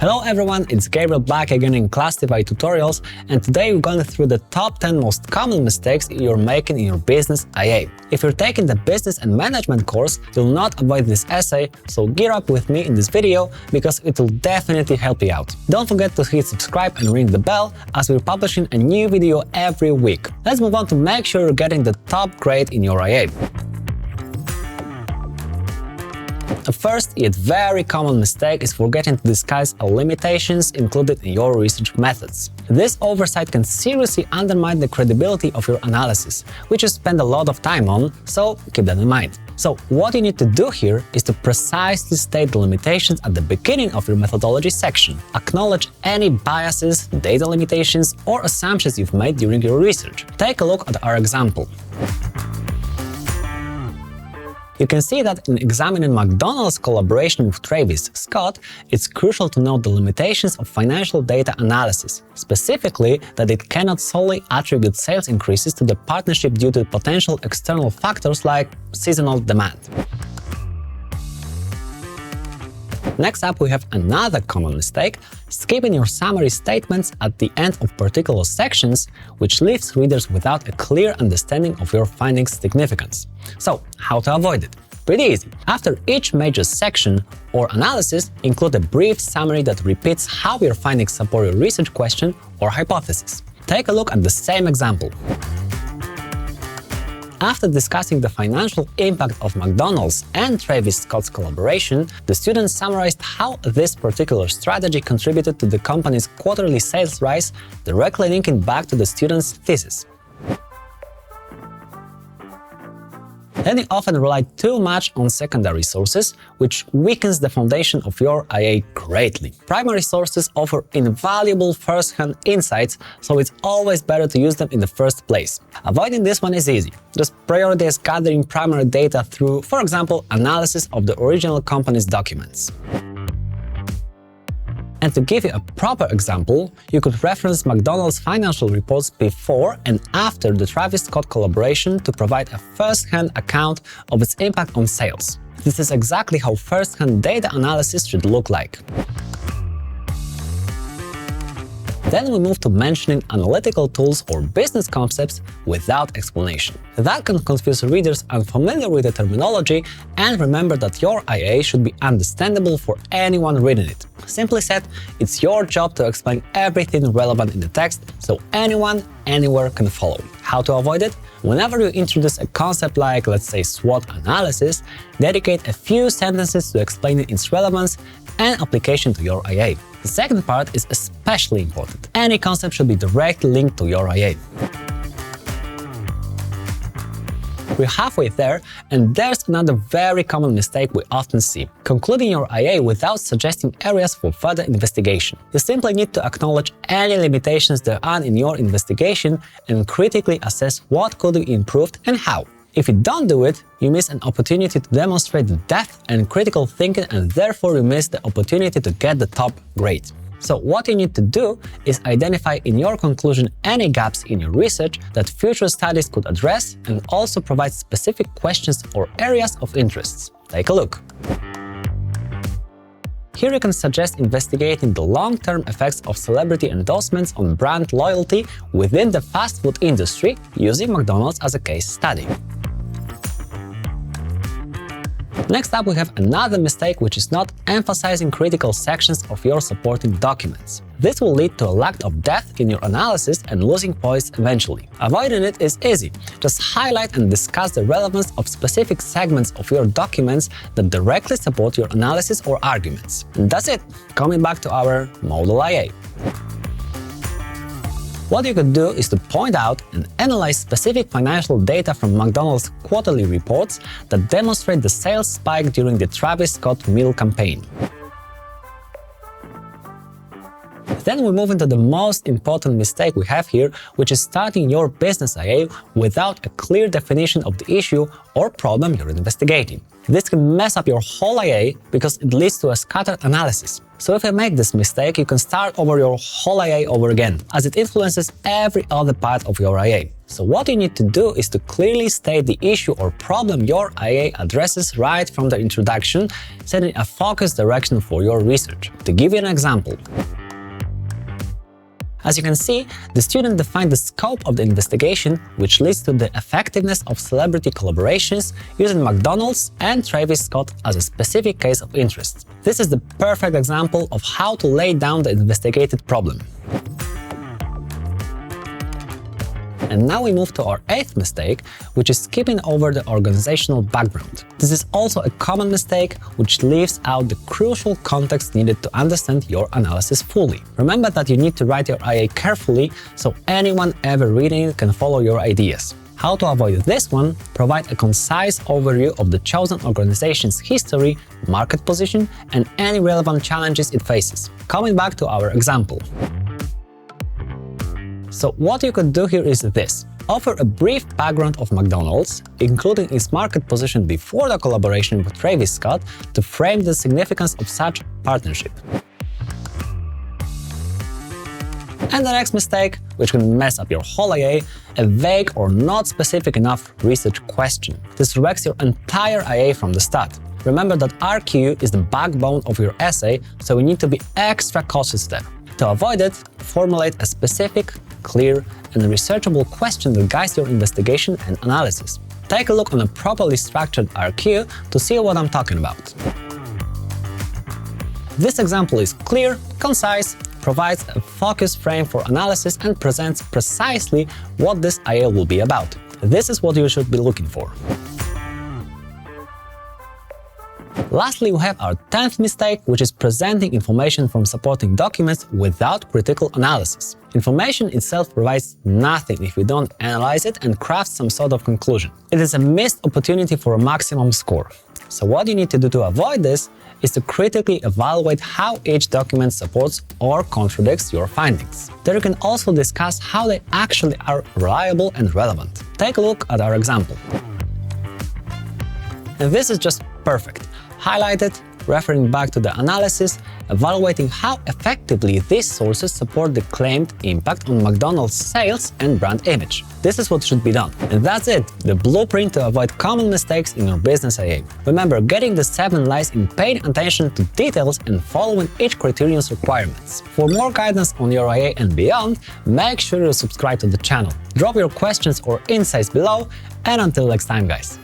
Hello everyone, it's Gabriel back again in Clastify Tutorials, and today we're going through the top 10 most common mistakes you're making in your business IA. If you're taking the business and management course, you'll not avoid this essay, so gear up with me in this video because it will definitely help you out. Don't forget to hit subscribe and ring the bell as we're publishing a new video every week. Let's move on to make sure you're getting the top grade in your IA. The first yet very common mistake is forgetting to discuss limitations included in your research methods. This oversight can seriously undermine the credibility of your analysis, which you spend a lot of time on, so keep that in mind. So what you need to do here is to precisely state the limitations at the beginning of your methodology section. Acknowledge any biases, data limitations, or assumptions you've made during your research. Take a look at our example. You can see that in examining McDonald's collaboration with Travis Scott, it's crucial to note the limitations of financial data analysis, specifically that it cannot solely attribute sales increases to the partnership due to potential external factors like seasonal demand. Next up, we have another common mistake: skipping your summary statements at the end of particular sections, which leaves readers without a clear understanding of your findings' significance. So, how to avoid it? Pretty easy. After each major section or analysis, include a brief summary that repeats how your findings support your research question or hypothesis. Take a look at the same example. After discussing the financial impact of McDonald's and Travis Scott's collaboration, the students summarized how this particular strategy contributed to the company's quarterly sales rise, directly linking back to the students' thesis. Then you often rely too much on secondary sources, which weakens the foundation of your IA greatly. Primary sources offer invaluable first-hand insights, so it's always better to use them in the first place. Avoiding this one is easy. Just prioritize gathering primary data through, for example, analysis of the original company's documents. And to give you a proper example, you could reference McDonald's financial reports before and after the Travis Scott collaboration to provide a first-hand account of its impact on sales. This is exactly how first-hand data analysis should look like. Then we move to mentioning analytical tools or business concepts without explanation. That can confuse readers unfamiliar with the terminology, and remember that your IA should be understandable for anyone reading it. Simply said, it's your job to explain everything relevant in the text so anyone, anywhere can follow. How to avoid it? Whenever you introduce a concept like, let's say, SWOT analysis, dedicate a few sentences to explaining its relevance and application to your IA. The second part is especially important. Any concept should be directly linked to your IA. We're halfway there, and there's another very common mistake we often see: concluding your IA without suggesting areas for further investigation. You simply need to acknowledge any limitations there are in your investigation and critically assess what could be improved and how. If you don't do it, you miss an opportunity to demonstrate depth and critical thinking, and therefore you miss the opportunity to get the top grade. So what you need to do is identify in your conclusion any gaps in your research that future studies could address, and also provide specific questions or areas of interest. Take a look. Here you can suggest investigating the long-term effects of celebrity endorsements on brand loyalty within the fast food industry, using McDonald's as a case study. Next up, we have another mistake, which is not emphasizing critical sections of your supporting documents. This will lead to a lack of depth in your analysis and losing points eventually. Avoiding it is easy. Just highlight and discuss the relevance of specific segments of your documents that directly support your analysis or arguments. And that's it. Coming back to our model IA. What you could do is to point out and analyze specific financial data from McDonald's quarterly reports that demonstrate the sales spike during the Travis Scott meal campaign. Then we move into the most important mistake we have here, which is starting your business IA without a clear definition of the issue or problem you're investigating. This can mess up your whole IA because it leads to a scattered analysis. So if you make this mistake, you can start over your whole IA over again, as it influences every other part of your IA. So what you need to do is to clearly state the issue or problem your IA addresses right from the introduction, setting a focused direction for your research. To give you an example, as you can see, the student defined the scope of the investigation, which leads to the effectiveness of celebrity collaborations using McDonald's and Travis Scott as a specific case of interest. This is the perfect example of how to lay down the investigated problem. And now we move to our 8th mistake, which is skipping over the organizational background. This is also a common mistake which leaves out the crucial context needed to understand your analysis fully. Remember that you need to write your IA carefully so anyone ever reading it can follow your ideas. How to avoid this one? Provide a concise overview of the chosen organization's history, market position, and any relevant challenges it faces. Coming back to our example. So what you could do here is this. Offer a brief background of McDonald's, including its market position before the collaboration with Travis Scott, to frame the significance of such partnership. And the next mistake, which can mess up your whole IA, a vague or not specific enough research question. This wrecks your entire IA from the start. Remember that RQ is the backbone of your essay, so we need to be extra cautious there. To avoid it, formulate a specific, clear, and researchable question that guides your investigation and analysis. Take a look on a properly structured RQ to see what I'm talking about. This example is clear, concise, provides a focused frame for analysis, and presents precisely what this IA will be about. This is what you should be looking for. Lastly, we have our 10th mistake, which is presenting information from supporting documents without critical analysis. Information itself provides nothing if you don't analyze it and craft some sort of conclusion. It is a missed opportunity for a maximum score. So what you need to do to avoid this is to critically evaluate how each document supports or contradicts your findings. There you can also discuss how they actually are reliable and relevant. Take a look at our example. And this is just perfect. Highlighted, referring back to the analysis, evaluating how effectively these sources support the claimed impact on McDonald's sales and brand image. This is what should be done. And that's it, the blueprint to avoid common mistakes in your business IA. Remember, getting the 7 lies in paying attention to details and following each criterion's requirements. For more guidance on your IA and beyond, make sure you subscribe to the channel. Drop your questions or insights below, and until next time, guys.